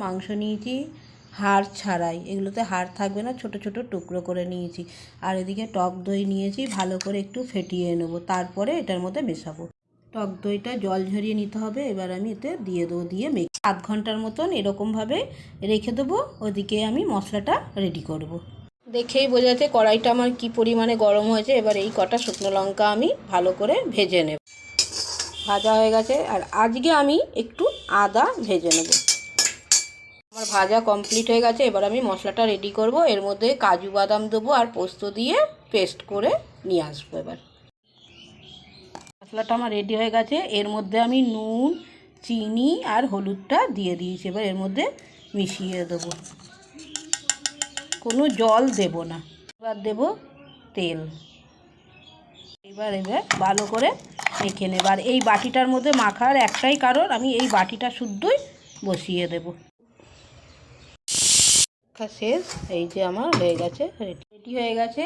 মাংস নিয়েছি হাড় ছাড়াই, এগুলোতে হাড় থাকবে না, ছোট ছোট টুকরো করে নিয়েছি। আর এদিকে টক দই নিয়েছি, ভালো করে একটু ফেটিয়ে নেব, তারপরে এটার মধ্যে মেশাবো। টক দইটা জল ঝরিয়ে নিতে হবে। এবার আমি এতে দিয়ে দেবো, দিয়ে মেখে 7 ঘন্টার মতন এরকমভাবে রেখে দেবো। ওদিকে আমি মশলাটা রেডি করব। দেখেই বোঝা যাচ্ছে কড়াইটা আমার কি পরিমাণে গরম হয়েছে। এবার এই কটা শুকনো লঙ্কা আমি ভালো করে ভেজে নেব। ভাজা হয়ে গেছে। আর আজকে আমি একটু আদা ভেজে নেব। আমার ভাজা কমপ্লিট হয়ে গেছে। এবার আমি মশলাটা রেডি করব। এর মধ্যে কাজু বাদাম দেবো আর পোস্ত দিয়ে পেস্ট করে নিয়ে আসবো। এবার মশলাটা আমার রেডি হয়ে গেছে। এর মধ্যে আমি নুন, চিনি আর হলুদটা দিয়ে দিয়েছি। এবার এর মধ্যে মিশিয়ে দেবো, কোনো জল দেব না। এবার দেব তেল। এবার ভালো করে মেখে নেব। আর এই বাটিটার মধ্যে মাখার একটাই কারণ, আমি এই বাটিটা শুদ্ধই বসিয়ে দেব। শেষ। এই যে আমার হয়ে গেছে, রেডি হয়ে গেছে।